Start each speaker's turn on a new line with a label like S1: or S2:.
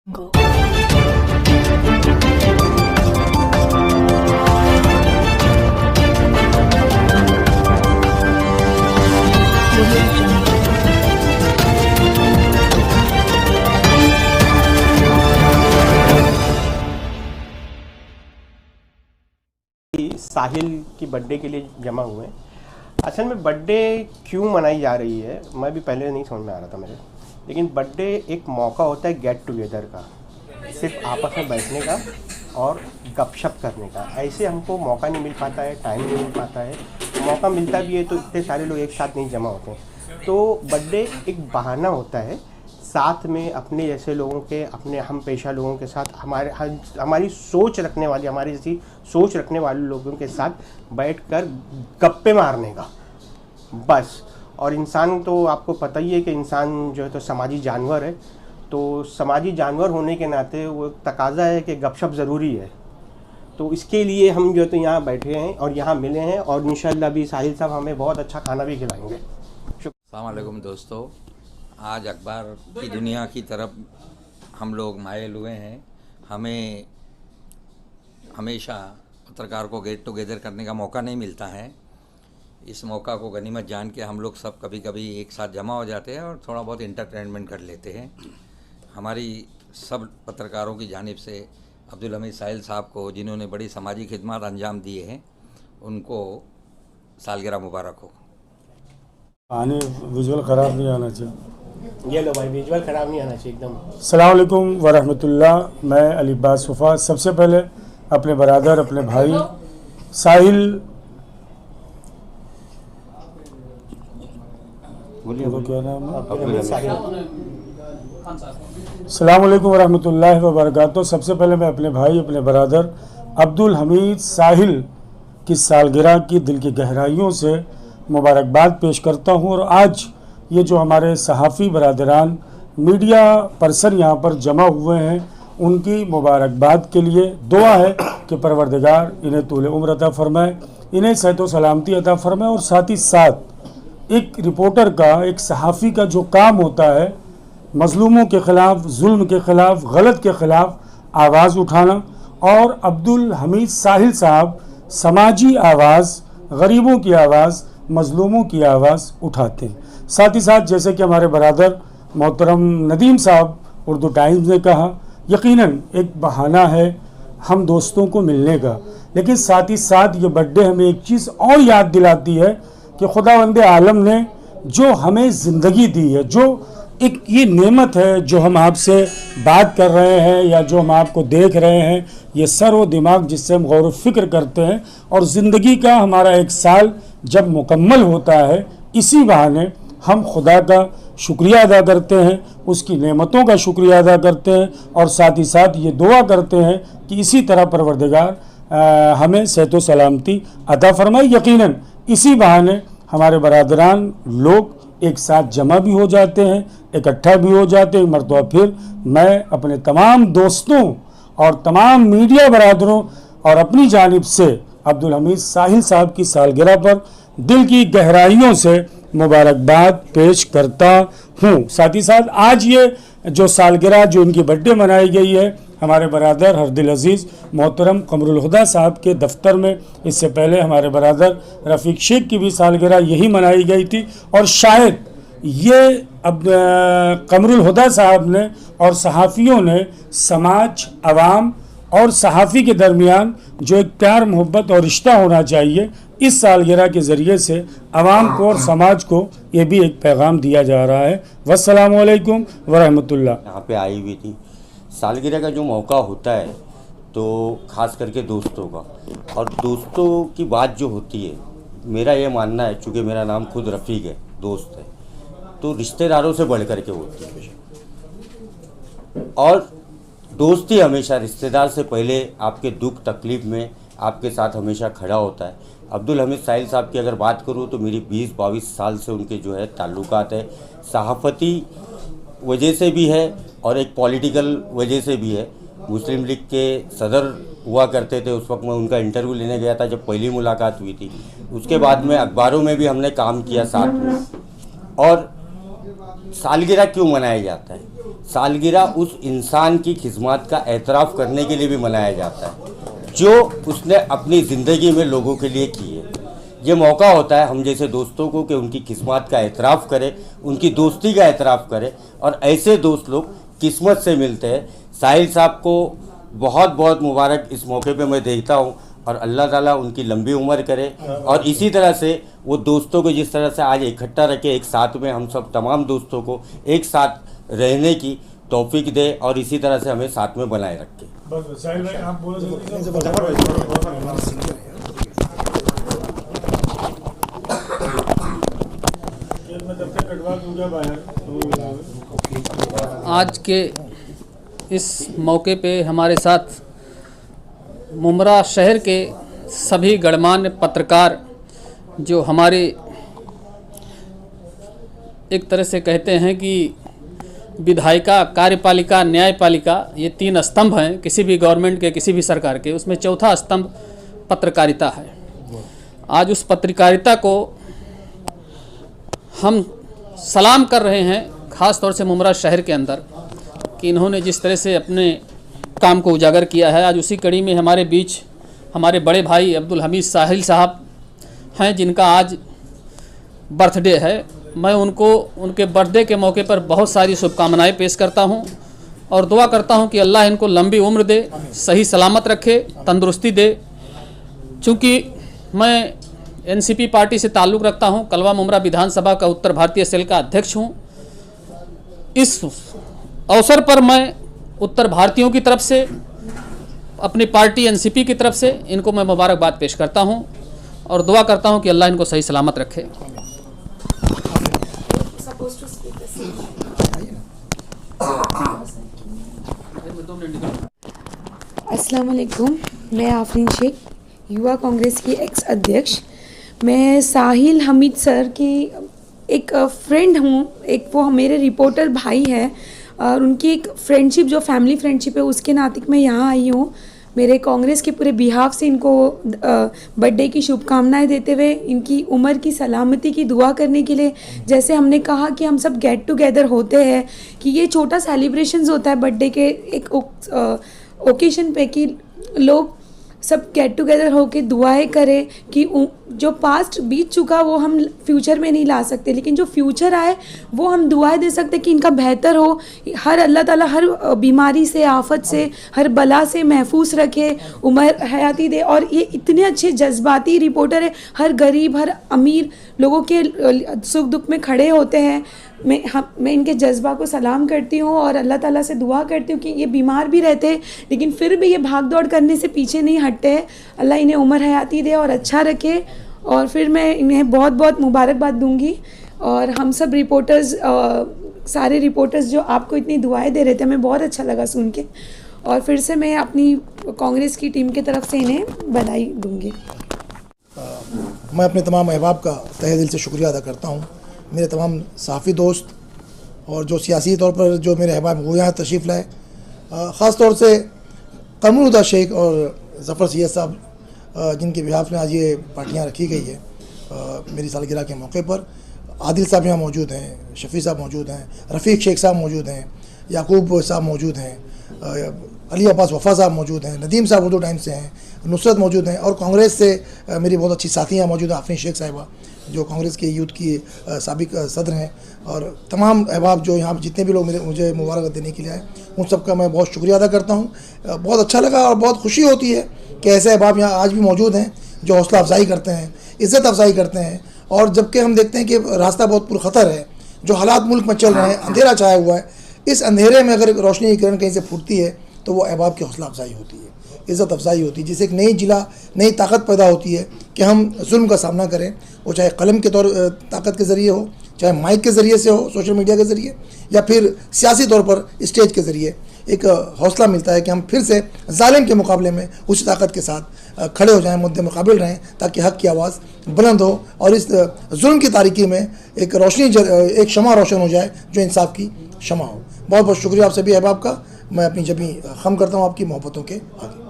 S1: Go.
S2: साहिल की birthday के लिए जमा हुए हैं। असल में बर्थडे क्यों मनाई जा रही है मैं भी पहले नहीं समझ में आ रहा था मेरे, लेकिन बर्थडे एक मौका होता है गेट टुगेदर का, सिर्फ आपस में बैठने का और गपशप करने का। ऐसे हमको मौका नहीं मिल पाता है, टाइम नहीं मिल पाता है। मौका मिलता भी है तो इतने सारे लोग एक साथ नहीं जमा होते हैं। तो बर्थडे एक बहाना होता है साथ में अपने जैसे लोगों के, अपने हम पेशा लोगों के साथ, हमारी सोच रखने वाली, हमारी जैसी सोच रखने वाले लोगों के साथ बैठकर गप्पे मारने का बस। और इंसान तो आपको पता ही है कि इंसान जो है तो समाजी जानवर है, तो समाजी जानवर होने के नाते वो तकाजा है कि गपशप ज़रूरी है। तो इसके लिए हम जो है तो यहाँ बैठे हैं और यहाँ मिले हैं, और इंशाल्लाह भी साहिल साहब हमें बहुत अच्छा खाना भी खिलाएंगे।
S3: अस्सलाम वालेकुम दोस्तों, आज अखबार की दुनिया की तरफ हम लोग मायल हुए हैं। हमें हमेशा पत्रकार को गेट टुगेदर करने का मौका नहीं मिलता है। इस मौका को गनीमत जान के हम लोग सब कभी कभी एक साथ जमा हो जाते हैं और थोड़ा बहुत इंटरटेनमेंट कर लेते हैं। हमारी सब पत्रकारों की जानिब से अब्दुल हमीद साहिल साहब को, जिन्होंने बड़ी समाजी खिदमत अंजाम दिए हैं, उनको सालगिरह मुबारक हो।
S4: पानी विजुअल ख़राब नहीं आना चाहिए।
S2: ये लो भाई, विजुअल ख़राब नहीं आना चाहिए एकदम।
S4: अस्सलाम वालेकुम वरहमतुल्लाह। मैं अली अब्बास सुफ़ा सबसे पहले अपने बरादर, अपने भाई साहिल, बोलिए क्या नाम है, अस्सलाम वालेकुम वरहमतुल्लाहि वबरकातुहू। सबसे पहले मैं अपने भाई, अपने बरादर अब्दुल हमीद साहिल की सालगिरह की दिल की गहराइयों से मुबारकबाद पेश करता हूँ। और आज ये जो हमारे सहाफ़ी बरादरान, मीडिया पर्सन यहाँ पर जमा हुए हैं, उनकी मुबारकबाद के लिए दुआ है कि परवरदिगार इन्हें तूल उम्र अता फ़रमाए, इन्हें सेहत व सलामती अता फ़रमाए। और साथ ही साथ एक रिपोर्टर का, एक सहाफ़ी का जो काम होता है, मज़लूमों के ख़िलाफ़, जुल्म के ख़िलाफ़, गलत के ख़िलाफ़ आवाज़ उठाना, और अब्दुल हमीद साहिल साहब समाजी आवाज़, गरीबों की आवाज़, मज़लूमों की आवाज़ उठाते हैं। साथ ही साथ जैसे कि हमारे बरादर मोहतरम नदीम साहब उर्दू टाइम्स ने कहा, यकीनन एक बहाना है हम दोस्तों को मिलने का, लेकिन साथ ही साथ ये बर्थडे हमें एक चीज़ और याद दिलाती है कि खुदावंदे आलम ने जो हमें ज़िंदगी दी है, जो एक ये नेमत है, जो हम आपसे बात कर रहे हैं या जो हम आपको देख रहे हैं, ये सर व दिमाग जिससे हम गौर व फिक्र करते हैं, और ज़िंदगी का हमारा एक साल जब मुकम्मल होता है, इसी बहाने हम खुदा का शुक्रिया अदा करते हैं, उसकी नेमतों का शुक्रिया अदा करते हैं, और साथ ही साथ ये दुआ करते हैं कि इसी तरह परवरदिगार हमें सेहत व सलामती अता फरमाए। यकीनन इसी बहाने हमारे बरादरान लोग एक साथ जमा भी हो जाते हैं, इकट्ठा भी हो जाते हैं। मरतबा फिर मैं अपने तमाम दोस्तों और तमाम मीडिया बरादरों और अपनी जानिब से अब्दुल हमीद साहिल साहब की सालगिरह पर दिल की गहराइयों से मुबारकबाद पेश करता हूँ। साथ ही साथ आज ये जो सालगिरह, जो इनकी बर्थडे मनाई गई है, हमारे बरादर हरदिल अजीज़ मोहतरम कमरुल हुदा साहब के दफ्तर में, इससे पहले हमारे बरादर रफ़ीक शेख की भी सालगिरह यही मनाई गई थी। और शायद ये अब कमरुल हुदा साहब ने और सहाफ़ियों ने समाज, अवाम और सहाफ़ी के दरमियान जो एक प्यार, मोहब्बत और रिश्ता होना चाहिए, इस सालगिरह के ज़रिए से अवाम को और समाज को ये भी एक पैगाम दिया जा रहा है। वस्सलामु अलैकुम वरहमतुल्लाह।
S5: यहाँ पे आई हुई थी। सालगिरह का जो मौका होता है तो ख़ास करके दोस्तों का, और दोस्तों की बात जो होती है, मेरा ये मानना है, चूँकि मेरा नाम खुद रफ़ीक है, दोस्त है, तो रिश्तेदारों से बढ़ कर के होती है। और दोस्ती हमेशा रिश्तेदार से पहले आपके दुख तकलीफ़ में आपके साथ हमेशा खड़ा होता है। अब्दुल हमीद साहिल साहब की अगर बात करूँ तो मेरी 20-22 साल से उनके जो है ताल्लुकात है, सहाफ़ती वजह से भी है और एक पॉलिटिकल वजह से भी है। मुस्लिम लीग के सदर हुआ करते थे, उस वक्त मैं उनका इंटरव्यू लेने गया था जब पहली मुलाकात हुई थी। उसके बाद में अखबारों में भी हमने काम किया साथ में। और सालगिरह क्यों मनाया जाता है? सालगिरह उस इंसान की खिदमत का एतराफ़ करने के लिए भी मनाया जाता है जो उसने अपनी ज़िंदगी में लोगों के लिए की है। ये मौका होता है हम जैसे दोस्तों को कि उनकी किस्मत का एतराफ़ करें, उनकी दोस्ती का एतराफ़ करें, और ऐसे दोस्त लोग किस्मत से मिलते हैं। साहिल साहब को बहुत बहुत मुबारक इस मौके पे मैं देखता हूँ, और अल्लाह ताला उनकी लंबी उम्र करे, और इसी तरह से वो दोस्तों को जिस तरह से आज इकट्ठा रखे एक साथ में, हम सब तमाम दोस्तों को एक साथ रहने की तौफीक दे और इसी तरह से हमें साथ में बनाए रखे।
S4: बस साहिल भाई आप बोल
S1: आज के इस मौके पे हमारे साथ मुमरा शहर के सभी गणमान्य पत्रकार जो हमारे एक तरह से कहते हैं कि विधायिका, कार्यपालिका, न्यायपालिका, ये 3 स्तंभ हैं किसी भी गवर्नमेंट के, किसी भी सरकार के। उसमें चौथा स्तंभ पत्रकारिता है। आज उस पत्रकारिता को हम सलाम कर रहे हैं, ख़ास तौर से मुमरा शहर के अंदर, कि इन्होंने जिस तरह से अपने काम को उजागर किया है। आज उसी कड़ी में हमारे बीच हमारे बड़े भाई अब्दुल हमीद साहिल साहब हैं, जिनका आज बर्थडे है। मैं उनको उनके बर्थडे के मौके पर बहुत सारी शुभकामनाएं पेश करता हूं और दुआ करता हूं कि अल्लाह इनको लंबी उम्र दे, सही सलामत रखे, तंदुरुस्ती दे। चूँकि मैं एनसीपी पार्टी से ताल्लुक़ रखता हूं, कलवा मुमरा विधानसभा का उत्तर भारतीय सेल का अध्यक्ष हूं। इस अवसर पर मैं उत्तर भारतीयों की तरफ से, अपनी पार्टी एनसीपी की तरफ से इनको मैं मुबारकबाद पेश करता हूं और दुआ करता हूं कि अल्लाह इनको सही सलामत रखे।
S6: अस्सलाम वालेकुम, मैं आफरीन शेख, युवा कांग्रेस की एक्स अध्यक्ष। मैं साहिल हमीद सर की एक फ्रेंड हूँ, एक वो मेरे रिपोर्टर भाई है और उनकी एक फ्रेंडशिप जो फैमिली फ्रेंडशिप है उसके नाते मैं यहाँ आई हूँ। मेरे कांग्रेस के पूरे बिहाफ से इनको बर्थडे की शुभकामनाएं देते हुए इनकी उम्र की सलामती की दुआ करने के लिए, जैसे हमने कहा कि हम सब गेट टुगेदर होते हैं, कि ये छोटा सेलिब्रेशंस होता है बर्थडे के एक ओकेशन पे, कि लोग सब गेट टुगेदर होके दुआएं करें कि जो पास्ट बीत चुका वो हम फ्यूचर में नहीं ला सकते, लेकिन जो फ्यूचर आए वो हम दुआएं दे सकते कि इनका बेहतर हो। हर अल्लाह ताला हर बीमारी से, आफत से, हर बला से महफूज रखे, उम्र हयाती दे। और ये इतने अच्छे जज्बाती रिपोर्टर है, हर गरीब हर अमीर लोगों के सुख दुख में खड़े होते हैं। मैं इनके जज्बा को सलाम करती हूँ और अल्लाह ताला से दुआ करती हूँ कि ये बीमार भी रहते हैं लेकिन फिर भी ये भाग दौड़ करने से पीछे नहीं हटते हैं। अल्लाह इन्हें उम्र हयाती दे और अच्छा रखे। और फिर मैं इन्हें बहुत बहुत मुबारकबाद दूंगी। और हम सब रिपोर्टर्स, सारे रिपोर्टर्स जो आपको इतनी दुआएं दे रहे थे, हमें बहुत अच्छा लगा सुन के। और फिर से मैं अपनी कांग्रेस की टीम की तरफ से इन्हें बधाई दूंगी।
S7: मैं अपने तमाम अहबाब का तहे दिल से शुक्रिया अदा करता हूँ। मेरे तमाम सहाफ़ी दोस्त और जो सियासी तौर पर जो मेरे अहबाब वो यहाँ तशरीफ़ लाए, ख़ास तौर से कमरुद्दीन शेख और ज़फ़र सैयद साहब जिनके बिहाफ में आज ये पार्टियाँ रखी गई है मेरी सालगिरह के मौके पर। आदिल साहब यहाँ मौजूद हैं, शफ़ी साहब मौजूद हैं, रफ़ीक शेख साहब मौजूद हैं, याकूब साहब मौजूद हैं, अली अब्बास वफ़ा साहब मौजूद हैं, नदीम साहब उर्दू टाइम्स से हैं, नुसरत मौजूद हैं, और कांग्रेस से मेरी बहुत अच्छी साथी यहाँ मौजूद है आफरीन शेख साहिबा जो कांग्रेस के यूथ की साबिक सदर हैं। और तमाम अहबाब जो यहाँ जितने भी लोग मुझे मुबारकबाद देने के लिए आए उन सब का मैं बहुत शुक्रिया अदा करता हूँ। बहुत अच्छा लगा और बहुत खुशी होती है कि ऐसे अहबाब यहाँ आज भी मौजूद हैं जो हौसला अफजाई करते हैं, इज़्ज़त अफजाई करते हैं। और जबकि हम देखते हैं कि रास्ता बहुत पुरखतर है, जो हालात मुल्क में चल रहे हैं, अंधेरा छाया हुआ है, इस अंधेरे में अगर रोशनी की किरण कहीं से फूटती है तो वो अहबाब की हौसला अफजाई होती है, इज़्ज़त अफजाई होती है, जिससे एक नई जिला, नई ताकत पैदा होती है कि हम जुल्म का सामना करें। वो चाहे कलम के ताकत के ज़रिए हो, चाहे माइक के ज़रिए से हो, सोशल मीडिया के ज़रिए, या फिर सियासी तौर पर स्टेज के ज़रिए एक हौसला मिलता है कि हम फिर से जालिम के मुकाबले में उसी ताकत के साथ खड़े हो जाएं, मुद्दे मुकाबिल रहें, ताकि हक़ की आवाज़ बुलंद हो और इस जुल्म की तारीकी में एक रोशनी, एक शमा रोशन हो जाए जो इंसाफ की शमा हो। बहुत बहुत शुक्रिया आप सभी अहबाब का। मैं अपनी जबी खम करता हूँ आपकी मोहब्बतों के आगे।